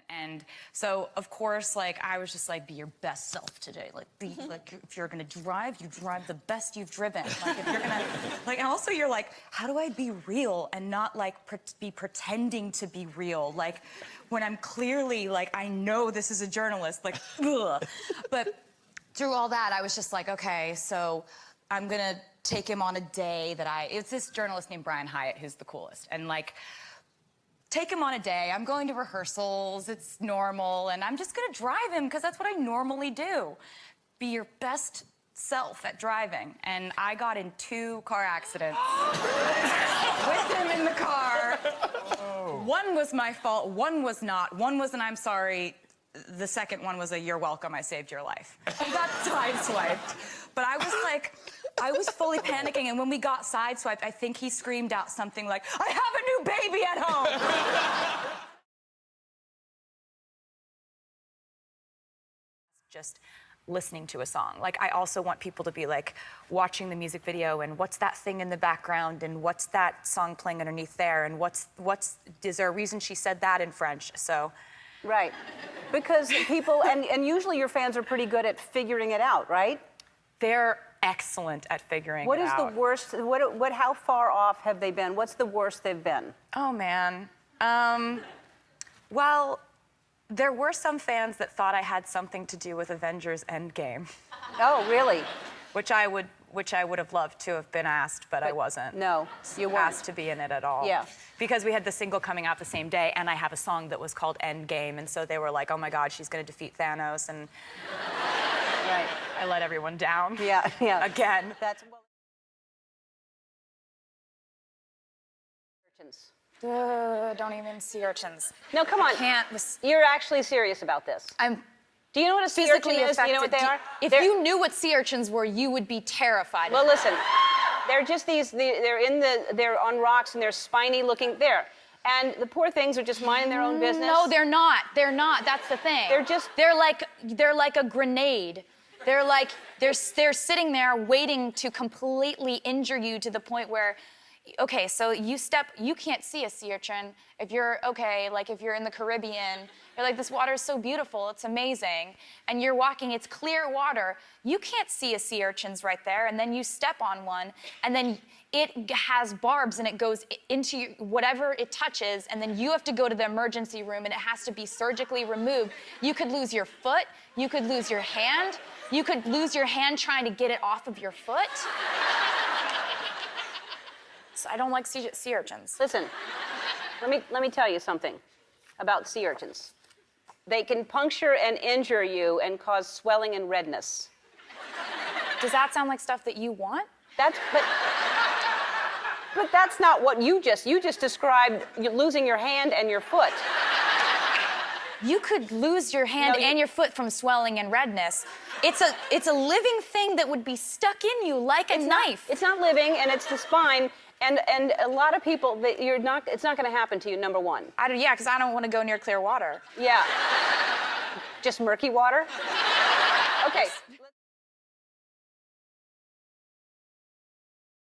And so, of course, like, I was just like, be your best self today. Like, be, like, if you're gonna drive, you drive the best you've driven. Like, if you're gonna, like, and also you're like, how do I be real and not, like, be pretending to be real? Like, when I'm clearly, like, I know this is a journalist, like, ugh. But through all that, I was just like, okay, so I'm gonna take him on a day that it's this journalist named Brian Hyatt who's the coolest. And, like, take him on a day. I'm going to rehearsals. It's normal. And I'm just going to drive him because that's what I normally do. Be your best self at driving. And I got in 2 car accidents with him in the car. Oh. One was my fault. One was not. One was an I'm sorry. The second one was a you're welcome. I saved your life. He got sideswiped. But I was like, I was fully panicking, and when we got sideswiped, I think he screamed out something like, I have a new baby at home! Just listening to a song. Like, I also want people to be, like, watching the music video, and what's that thing in the background, and what's that song playing underneath there, and is there a reason she said that in French? So. Right. Because people, and usually your fans are pretty good at figuring it out, right? They're excellent at figuring it out. What is the worst, how far off have they been? What's the worst they've been? Oh, man. Well, there were some fans that thought I had something to do with Avengers Endgame. Oh, really? Which I would have loved to have been asked, but I wasn't. No, you weren't asked to be in it at all. Yeah. Because we had the single coming out the same day, and I have a song that was called Endgame, and so they were like, oh my God, she's gonna defeat Thanos, and right. I let everyone down. Yeah, yeah. Again. That's don't even sea urchins. No, come on. You're actually serious about this. Do you know what a sea urchin is? Do you know what they are? If you knew what sea urchins were, you would be terrified. Well, listen. They're just they're on rocks and they're spiny looking. And the poor things are just minding their own business. No, they're not. They're not. That's the thing. They're like a grenade. They're sitting there waiting to completely injure you to the point where, okay, so you can't see a sea urchin if you're, if you're in the Caribbean, you're like, this water is so beautiful, it's amazing, and you're walking, it's clear water, you can't see a sea urchin's right there, and then you step on one, and then it has barbs, and it goes into whatever it touches, and then you have to go to the emergency room, and it has to be surgically removed. You could lose your foot, you could lose your hand, you could lose your hand trying to get it off of your foot. So I don't like sea urchins. Listen, let me tell you something about sea urchins. They can puncture and injure you and cause swelling and redness. Does that sound like stuff that you want? But that's not what you just described losing your hand and your foot. You could lose your hand and your foot from swelling and redness. It's a living thing that would be stuck in you like a knife. It's not living, and it's the spine. And a lot of people, it's not going to happen to you, number one. Yeah, because I don't want to go near clear water. Yeah. Just murky water? Okay.